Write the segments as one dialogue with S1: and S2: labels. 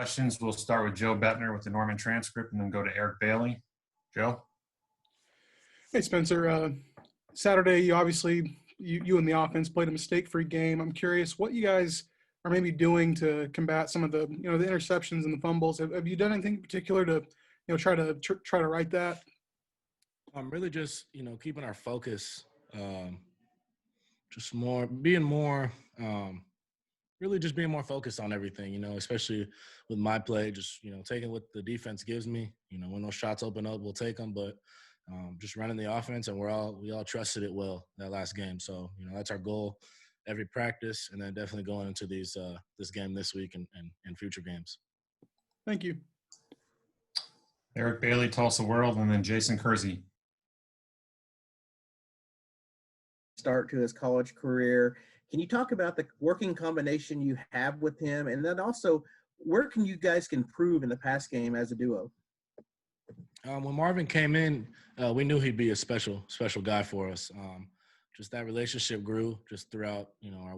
S1: Questions. We'll start with Joe Bettner with the Norman transcript and then go to Eric Bailey. Joe?
S2: Hey, Spencer. Saturday, you and the offense played a mistake-free game. I'm curious what you guys are maybe doing to combat some of the interceptions and the fumbles. Have you done anything in particular to try to right that?
S3: Really just keeping our focus, just more being more really just being more focused on everything, especially with my play, just taking what the defense gives me. When those shots open up, we'll take them, but just running the offense, and we all trusted it well that last game. So that's our goal every practice, and then definitely going into this game this week and future games.
S2: Thank you.
S1: Eric Bailey, Tulsa World, and then Jason Kersey.
S4: Start to his college career. Can you talk about the working combination you have with him? And then also, where can you guys improve in the pass game as a duo?
S3: When Marvin came in, we knew he'd be a special guy for us. Just that relationship grew just throughout, I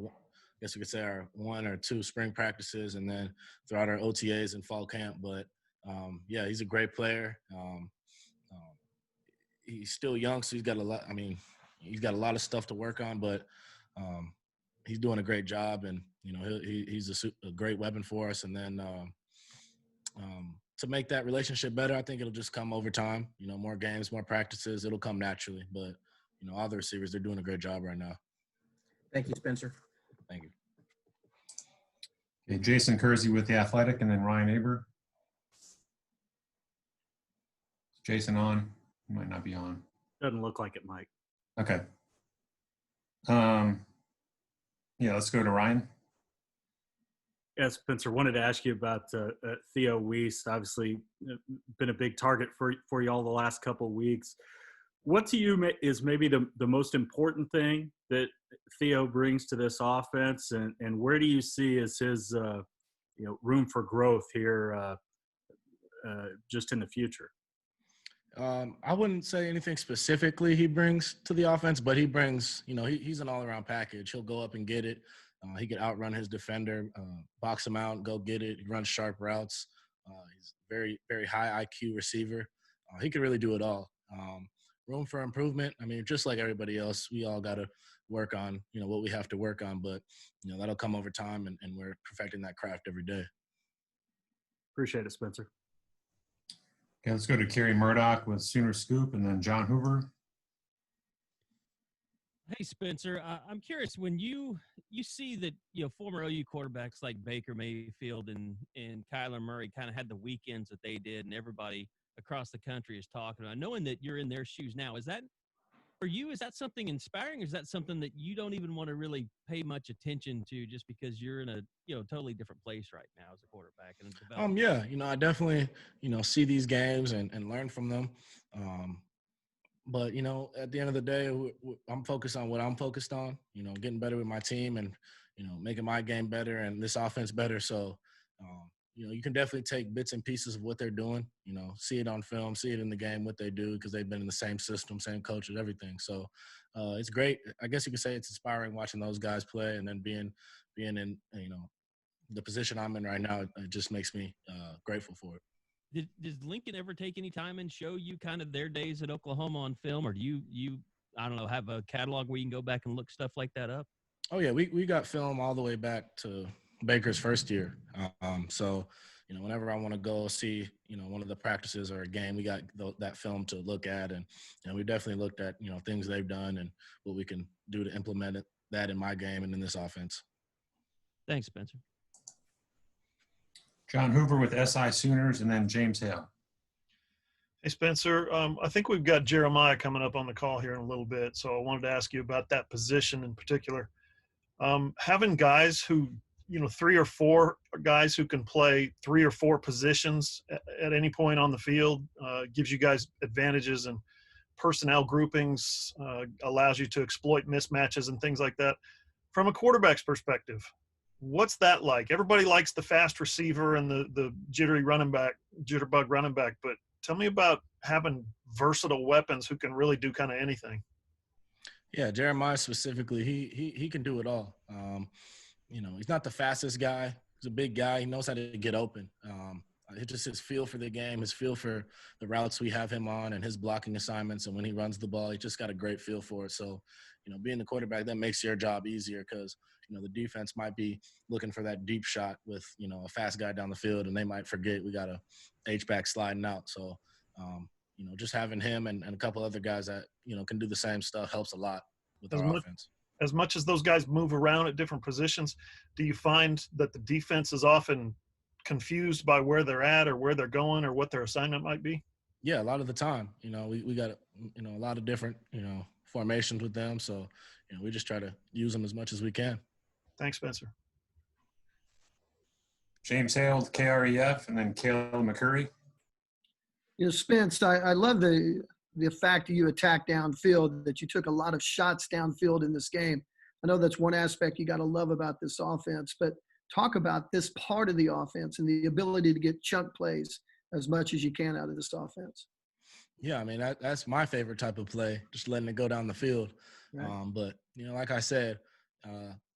S3: guess we could say our 1 or 2 spring practices, and then throughout our OTAs and fall camp. But yeah, he's a great player. He's still young, so he's got a lot. He's got a lot of stuff to work on, but he's doing a great job, and he's a great weapon for us. And then to make that relationship better, I think it'll just come over time. More games, more practices, it'll come naturally. But all the receivers, they're doing a great job right now.
S4: Thank you, Spencer.
S3: Thank you.
S1: Okay, Jason Kersey with The Athletic, and then Ryan Aber. Is Jason on? He might not be on.
S5: Doesn't look like it, Mike.
S1: Okay. Yeah, let's go to Ryan.
S5: Yeah, Spencer, wanted to ask you about Theo Weiss. Obviously, been a big target for you all the last couple of weeks. What to you is maybe the most important thing that Theo brings to this offense, and where do you see as his room for growth here just in the future?
S3: I wouldn't say anything specifically he brings to the offense, but he brings, he's an all-around package. He'll go up and get it. He can outrun his defender, box him out, go get it. He runs sharp routes. He's very, very high IQ receiver. He can really do it all. Room for improvement. Just like everybody else, we all got to work on, what we have to work on, but, that'll come over time, and we're perfecting that craft every day.
S5: Appreciate it, Spencer.
S1: Okay, let's go to Kerry Murdoch with Sooner Scoop, and then John Hoover.
S6: Hey, Spencer, I'm curious, when you see that, former OU quarterbacks like Baker Mayfield and Kyler Murray kind of had the weekends that they did, and everybody across the country is talking about, knowing that you're in their shoes now, is that, for you, is that something inspiring, or is that something that you don't even want to really pay much attention to just because you're in a, totally different place right now as a quarterback? And
S3: yeah, I definitely, see these games and learn from them. But, at the end of the day, I'm focused on what I'm focused on, getting better with my team and, making my game better and this offense better. So, you can definitely take bits and pieces of what they're doing, see it on film, see it in the game, what they do, because they've been in the same system, same coaches, everything. So it's great. I guess you could say it's inspiring watching those guys play, and then being in, the position I'm in right now, it just makes me grateful for it.
S6: Did Lincoln ever take any time and show you kind of their days at Oklahoma on film, or do you I don't know, have a catalog where you can go back and look stuff like that up?
S3: Oh yeah, we got film all the way back to Baker's first year. So, whenever I want to go see, one of the practices or a game, we got that film to look at, and we definitely looked at, things they've done and what we can do to implement that in my game and in this offense.
S6: Thanks, Spencer.
S1: John Hoover with SI Sooners, and then James Hale.
S7: Hey, Spencer, I think we've got Jeremiah coming up on the call here in a little bit, so I wanted to ask you about that position in particular. Having guys who, 3 or 4 guys who can play 3 or 4 positions at any point on the field gives you guys advantages, and personnel groupings allows you to exploit mismatches and things like that. From a quarterback's perspective, what's that like? Everybody likes the fast receiver and the jitterbug running back, but tell me about having versatile weapons who can really do kind of anything.
S3: Yeah, Jeremiah specifically, he can do it all. He's not the fastest guy, He's a big guy. He knows how to get open. It's just his feel for the game, his feel for the routes we have him on, and his blocking assignments. And when he runs the ball, he just got a great feel for it. So, being the quarterback, that makes your job easier because, the defense might be looking for that deep shot with, a fast guy down the field, and they might forget we got a H-back sliding out. So, just having him and a couple other guys that, can do the same stuff helps a lot with our offense.
S7: As much as those guys move around at different positions, do you find that the defense is often confused by where they're at or where they're going or what their assignment might be?
S3: Yeah, a lot of the time, we got, a lot of different, formations with them. So, we just try to use them as much as we can.
S7: Thanks, Spencer.
S1: James Hale, KREF, and then Caleb McCurry.
S8: Spence, I love the fact that you attacked downfield, that you took a lot of shots downfield in this game. I know that's one aspect you got to love about this offense, but talk about this part of the offense and the ability to get chunk plays as much as you can out of this offense.
S3: Yeah, I mean, that's my favorite type of play, just letting it go down the field.
S8: Right.
S3: But, like I said,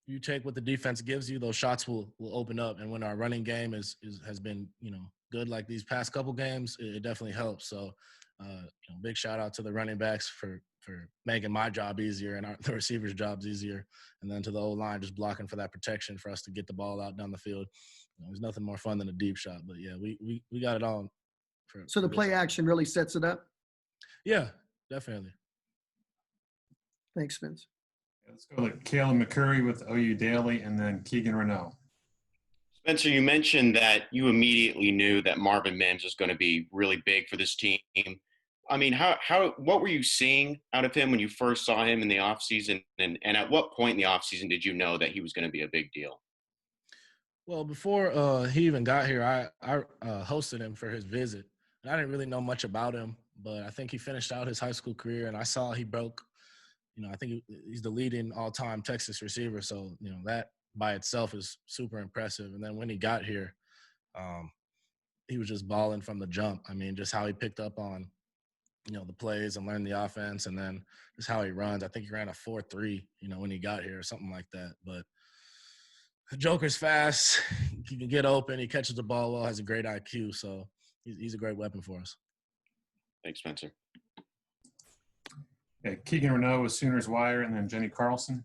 S3: you take what the defense gives you, those shots will open up. And when our running game has been, good like these past couple games, it definitely helps. So, big shout out to the running backs for making my job easier and the receivers' jobs easier. And then to the O-line, just blocking for that protection for us to get the ball out down the field. There's nothing more fun than a deep shot. But, yeah, we got it all.
S8: So the play action really sets it up?
S3: Yeah, definitely.
S8: Thanks, Spence.
S1: Let's go to Caleb McCurry with OU Daily, and then Keegan Renault.
S9: Spencer, you mentioned that you immediately knew that Marvin Mims was going to be really big for this team. I mean, what were you seeing out of him when you first saw him in the offseason? And at what point in the offseason did you know that he was going to be a big deal?
S3: Well, before he even got here, I hosted him for his visit. And I didn't really know much about him, but I think he finished out his high school career, and I saw he broke, I think he's the leading all-time Texas receiver. So, that by itself is super impressive. And then when he got here, he was just balling from the jump. I mean, just how he picked up on, the plays and learned the offense, and then just how he runs. I think he ran a 4.3, when he got here or something like that. But the Joker's fast. He can get open. He catches the ball well, has a great IQ. So he's a great weapon for us.
S9: Thanks, Spencer.
S1: Okay, Keegan Renault with Sooners Wire, and then Jenny Carlson.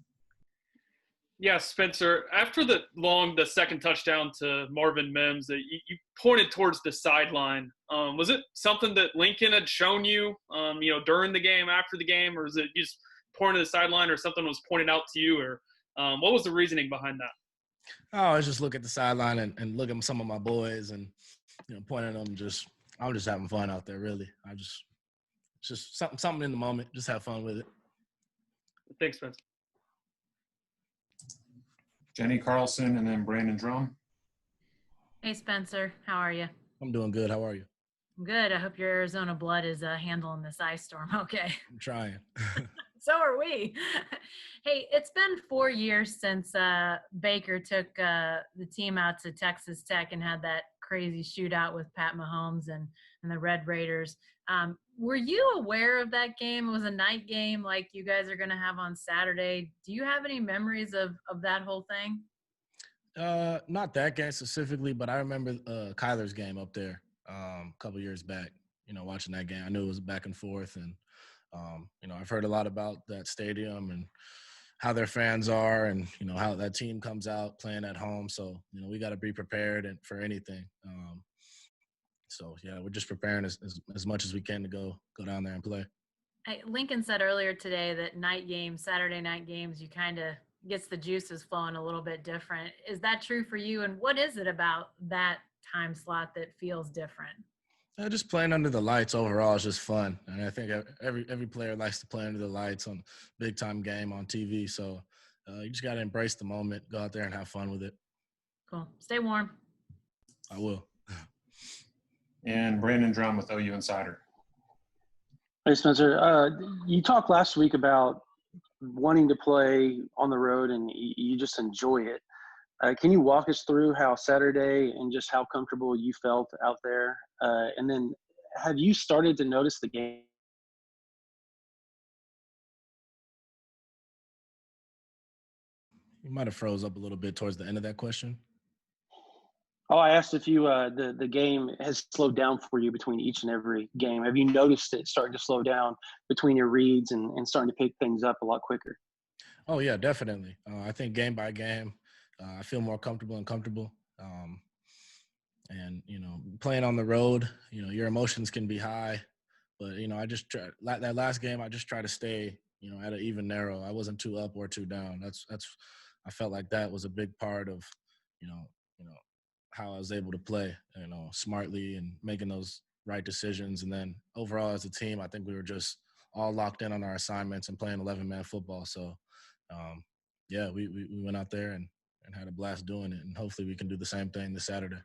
S10: Yeah, Spencer, after the second touchdown to Marvin Mims, you pointed towards the sideline. Was it something that Lincoln had shown you, during the game, after the game, or is it you just pointed to the sideline, or something was pointed out to you, or what was the reasoning behind that?
S3: Oh, I just look at the sideline and look at some of my boys and, pointing at them. I'm just having fun out there, really. It's just something in the moment. Just have fun with it.
S10: Thanks, Spencer.
S1: Jenny Carlson, and then Brandon Drum.
S11: Hey, Spencer. How are you?
S3: I'm doing good. How are you?
S11: Good. I hope your Arizona blood is handling this ice storm okay.
S3: I'm trying.
S11: So are we. Hey, it's been 4 years since Baker took the team out to Texas Tech and had that crazy shootout with Pat Mahomes and the Red Raiders. Were you aware of that game? It was a night game like you guys are going to have on Saturday. Do you have any memories of that whole thing?
S3: Not that game specifically, but I remember Kyler's game up there a couple years back, watching that game. I knew it was back and forth, and, I've heard a lot about that stadium and how their fans are and, how that team comes out playing at home. So, we got to be prepared for anything. So, yeah, we're just preparing as much as we can to go down there and play.
S11: Lincoln said earlier today that night games, Saturday night games, you kind of gets the juices flowing a little bit different. Is that true for you? And what is it about that time slot that feels different?
S3: Just playing under the lights overall is just fun. And I think every player likes to play under the lights on a big-time game on TV. So you just got to embrace the moment, go out there and have fun with it.
S11: Cool. Stay warm.
S3: I will.
S1: And Brandon Drum with OU Insider.
S12: Hey, Spencer. You talked last week about wanting to play on the road and you just enjoy it. Can you walk us through how Saturday and just how comfortable you felt out there? And then have you started to notice the game?
S3: You might have froze up a little bit towards the end of that question.
S12: Oh, I asked if you the game has slowed down for you between each and every game. Have you noticed it starting to slow down between your reads and starting to pick things up a lot quicker?
S3: Oh yeah, definitely. I think game by game, I feel more comfortable and comfortable. And playing on the road, your emotions can be high, but I just try that last game. I just try to stay, at an even narrow. I wasn't too up or too down. That's I felt like that was a big part of, you know, you know, how I was able to play, smartly and making those right decisions. And then overall as a team, I think we were just all locked in on our assignments and playing 11-man football. So, yeah, we went out there and had a blast doing it, and hopefully we can do the same thing this Saturday.